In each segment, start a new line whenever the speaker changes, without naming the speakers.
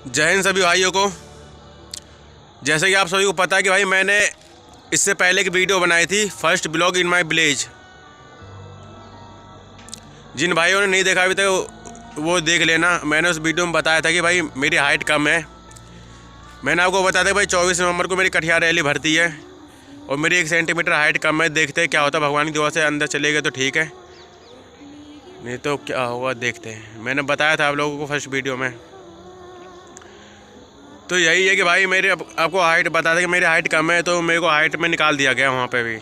जय हिंद सभी भाइयों को। जैसे कि आप सभी को पता है कि भाई मैंने इससे पहले एक वीडियो बनाई थी, first blog in my village. जिन भाइयों ने नहीं देखा अभी तक वो देख लेना। मैंने उस वीडियो में बताया था कि भाई मेरी हाइट कम है। मैंने आपको बताया था कि भाई 24 नवंबर को मेरी कटिहार रैली भरती है और मेरी 1 सेंटीमीटर हाइट कम है। देखते हैं क्या होता है, भगवान की दुआ से अंदर चले गए तो ठीक है, नहीं तो क्या होगा देखते हैं। मैंने बताया था आप लोगों को फर्स्ट वीडियो में। तो यही है कि भाई मेरे आपको हाइट बता दें कि मेरी हाइट कम है, तो मेरे को हाइट में निकाल दिया गया वहाँ पे भी।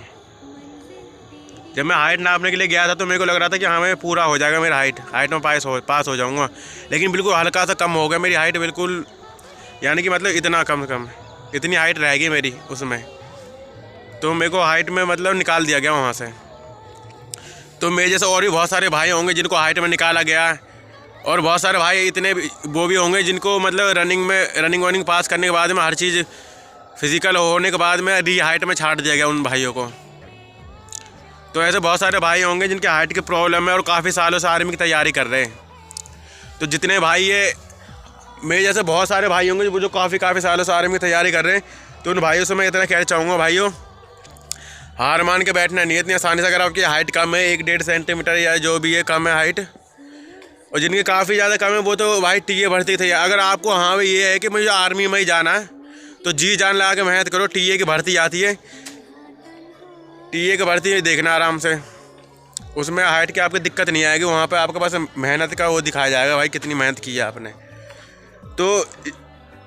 जब मैं हाइट नापने के लिए गया था तो मेरे को लग रहा था कि हाँ मैं पूरा हो जाएगा, मेरा हाइट में पास हो जाऊँगा, लेकिन बिल्कुल हल्का सा कम हो गया मेरी हाइट बिल्कुल, यानी कि मतलब इतना कम इतनी हाइट रहेगी मेरी उसमें। तो मेरे को हाइट में मतलब निकाल दिया गया वहाँ से। तो मेरे जैसे और भी बहुत सारे भाई होंगे जिनको हाइट में निकाला गया है, और बहुत सारे भाई इतने वो भी होंगे जिनको मतलब रनिंग पास करने के बाद में हर चीज़ फिजिकल होने के बाद में री हाइट में छाट दिया गया उन भाइयों को। तो ऐसे बहुत सारे भाई होंगे जिनके हाइट की प्रॉब्लम है और काफ़ी सालों से आर्मी की तैयारी कर रहे हैं। तो जितने भाई ये मेरे जैसे बहुत सारे भाई होंगे जो काफ़ी सालों से आर्मी की तैयारी कर रहे हैं, तो उन भाइयों से मैं इतना कहना चाहूँगा, भाइयों हार मान के बैठना नहीं है इतनी आसानी से। अगर आपकी हाइट कम है 1-1.5 सेंटीमीटर या जो भी है कम है हाइट, और जिनकी काफ़ी ज़्यादा कम है वो तो भाई टीए भर्ती थे। अगर आपको हाँ भाई ये है कि मुझे आर्मी में ही जाना है तो जी जान लगा के मेहनत करो। टीए की भर्ती आती है, टीए की भर्ती देखना आराम से, उसमें हाइट की आपकी दिक्कत नहीं आएगी। वहाँ पे आपके पास मेहनत का वो दिखाया जाएगा भाई कितनी मेहनत की है आपने। तो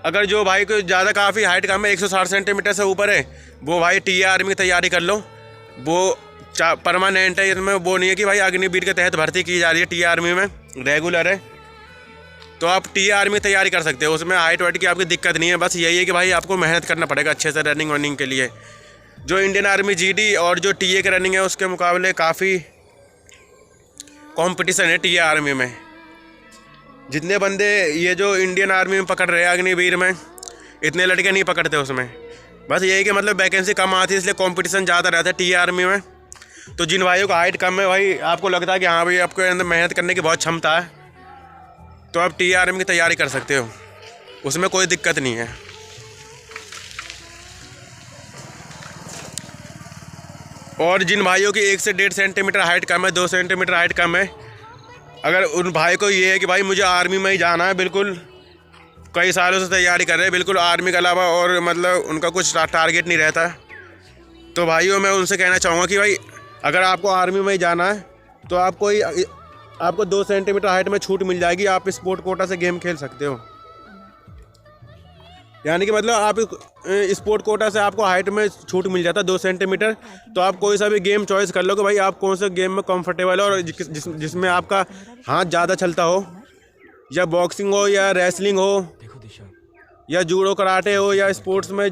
अगर जो भाई को ज़्यादा काफ़ी हाइट कम है 160 सेंटीमीटर से ऊपर है, वो भाई टीए आर्मी की तैयारी कर लो। वो परमानेंट है, इसमें वो नहीं है कि भाई अग्निवीर के तहत भर्ती की जा रही है, टीए आर्मी में रेगुलर है। तो आप टीए आर्मी तैयारी कर सकते हो, उसमें हाइट वाइट की आपकी दिक्कत नहीं है। बस यही है कि भाई आपको मेहनत करना पड़ेगा अच्छे से रनिंग के लिए। जो इंडियन आर्मी जीडी और जो टीए की रनिंग है उसके मुकाबले काफ़ी कंपटीशन है टीए आर्मी में। जितने बंदे ये जो इंडियन आर्मी में पकड़ रहे हैं अग्निवीर में, इतने लड़के नहीं पकड़ते उसमें। बस यही कि मतलब वैकेंसी कम आती है इसलिए कंपटीशन ज़्यादा रहता है टीए आर्मी में। तो जिन भाइयों का हाइट कम है, भाई आपको लगता है कि हाँ भाई आपको अंदर मेहनत करने की बहुत क्षमता है, तो आप टीए आर्मी की तैयारी कर सकते हो, उसमें कोई दिक्कत नहीं है। और जिन भाइयों की 1 से 1.5 सेंटीमीटर हाइट कम है, 2 सेंटीमीटर हाइट कम है, अगर उन भाई को ये है कि भाई मुझे आर्मी में ही जाना है, बिल्कुल कई सालों से तैयारी कर रहे हैं, बिल्कुल आर्मी के अलावा और मतलब उनका कुछ टारगेट नहीं रहता, तो भाइयों मैं उनसे कहना चाहूँगा कि भाई अगर आपको आर्मी में ही जाना है तो आपको 2 सेंटीमीटर हाइट में छूट मिल जाएगी। आप स्पोर्ट कोटा से गेम खेल सकते हो, यानी कि मतलब आप स्पोर्ट कोटा से आपको हाइट में छूट मिल जाता है 2 सेंटीमीटर। तो आप कोई सा भी गेम चॉइस कर लो कि भाई आप कौन से गेम में कंफर्टेबल हो, और जिसमें आपका हाथ ज़्यादा चलता हो, या बॉक्सिंग हो या रेसलिंग हो या जूडो कराटे हो, या स्पोर्ट्स में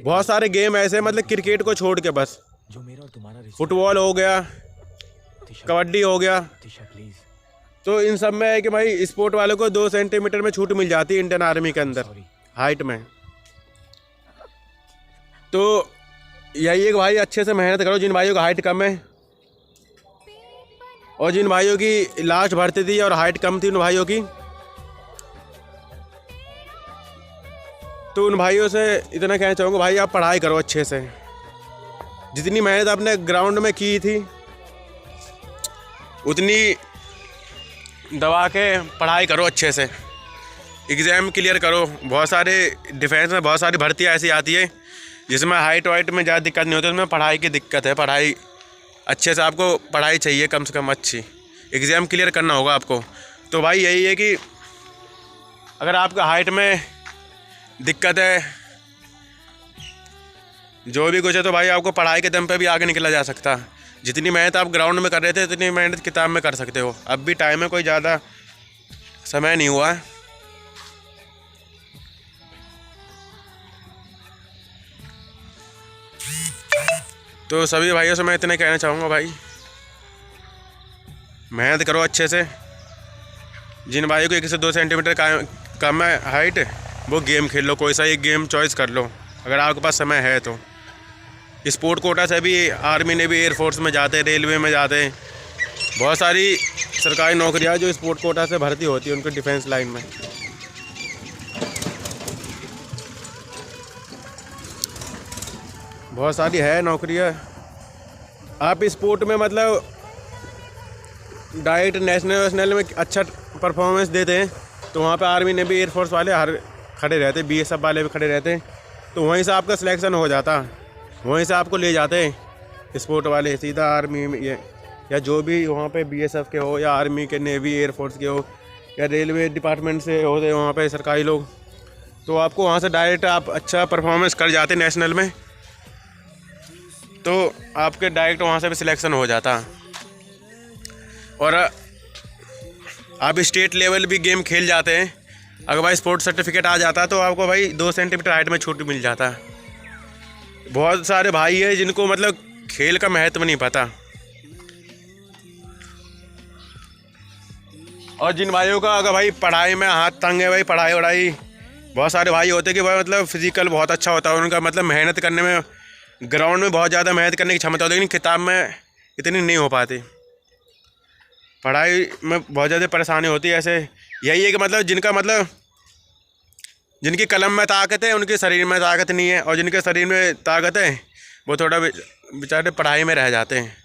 बहुत सारे गेम ऐसे, मतलब क्रिकेट को छोड़ के बस फुटबॉल हो गया, कबड्डी हो गया। तो इन सब में है कि भाई स्पोर्ट वालों को 2 सेंटीमीटर में छूट मिल जाती है इंडियन आर्मी के अंदर हाइट में। तो यही है कि भाई अच्छे से मेहनत करो जिन भाइयों का हाइट कम है, और जिन भाइयों की लास्ट भर्ती थी और हाइट कम थी उन भाइयों की, तो उन भाइयों से इतना कहना चाहूँगा भाई आप पढ़ाई करो अच्छे से। जितनी मेहनत आपने ग्राउंड में की थी उतनी दबा के पढ़ाई करो अच्छे से, एग्ज़ाम क्लियर करो। बहुत सारे डिफेंस में बहुत सारी भर्तियाँ ऐसी आती है जिसमें हाइट वाइट में ज़्यादा दिक्कत नहीं होती, उसमें पढ़ाई की दिक्कत है। पढ़ाई अच्छे से आपको पढ़ाई चाहिए, कम से कम अच्छी एग्ज़ाम क्लियर करना होगा आपको। तो भाई यही है कि अगर आपका हाइट में दिक्कत है जो भी कुछ है, तो भाई आपको पढ़ाई के दम पे भी आगे निकला जा सकता है। जितनी मेहनत आप ग्राउंड में कर रहे थे उतनी मेहनत किताब में कर सकते हो। अब भी टाइम में कोई ज़्यादा समय नहीं हुआ है। तो सभी भाइयों से मैं इतना कहना चाहूँगा भाई मेहनत करो अच्छे से। जिन भाइयों को 1 से 2 सेंटीमीटर कम है हाइट, वो गेम खेल लो, कोई सा एक गेम चॉइस कर लो अगर आपके पास समय है तो। स्पोर्ट कोटा से भी आर्मी ने भी एयरफोर्स में जाते हैं, रेलवे में जाते हैं, बहुत सारी सरकारी नौकरियां जो स्पोर्ट कोटा से भर्ती होती है उनके डिफेंस लाइन में। बहुत सारी है नौकरियाँ। आप स्पोर्ट में मतलब डायरेक्ट नेशनल में अच्छा परफॉर्मेंस देते हैं तो वहाँ पे आर्मी ने भी एयरफोर्स वाले हर खड़े रहते, बीएसएफ वाले भी खड़े रहते, तो वहीं से आपका सिलेक्शन हो जाता, वहीं से आपको ले जाते स्पोर्ट वाले सीधा आर्मी में, या जो भी वहाँ पे बीएसएफ के हो या आर्मी के, नेवी, एयरफोर्स के हो या रेलवे डिपार्टमेंट से होते वहाँ पे सरकारी लोग, तो आपको वहाँ से डायरेक्ट आप अच्छा परफॉर्मेंस कर जाते नेशनल में, तो आपके डायरेक्ट वहाँ से भी सिलेक्शन हो जाता। और आप स्टेट लेवल भी गेम खेल जाते हैं, अगर भाई स्पोर्ट्स सर्टिफिकेट आ जाता तो आपको भाई 2 सेंटीमीटर हाइट में छूट मिल जाता। बहुत सारे भाई हैं जिनको मतलब खेल का महत्व नहीं पता, और जिन भाइयों का अगर भाई पढ़ाई में हाथ तंग है, भाई पढ़ाई वढ़ाई, बहुत सारे भाई होते हैं कि भाई मतलब फिजिकल बहुत अच्छा होता है उनका, मतलब मेहनत करने में, ग्राउंड में बहुत ज़्यादा मेहनत करने की क्षमता होती है, लेकिन किताब में इतनी नहीं हो पाती, पढ़ाई में बहुत ज़्यादा परेशानी होती है। ऐसे यही है कि मतलब जिनकी कलम में ताकत है उनके शरीर में ताकत नहीं है, और जिनके शरीर में ताकत है वो थोड़ा बेचारे पढ़ाई में रह जाते हैं।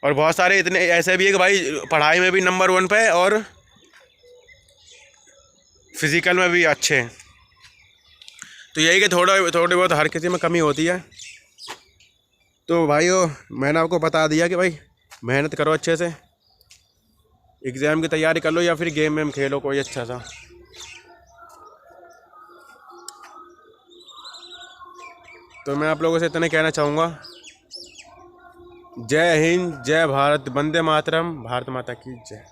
और बहुत सारे इतने ऐसे भी है कि भाई पढ़ाई में भी नंबर 1 पे और फिज़िकल में भी अच्छे हैं। तो यही कि थोड़ी बहुत हर किसी में कमी होती है। तो भाइयों मैंने आपको बता दिया कि भाई मेहनत करो अच्छे से, एग्ज़ाम की तैयारी कर लो या फिर गेम में खेलो कोई अच्छा सा। तो मैं आप लोगों से इतना कहना चाहूँगा, जय हिंद, जय भारत, वंदे मातरम, भारत माता की जय।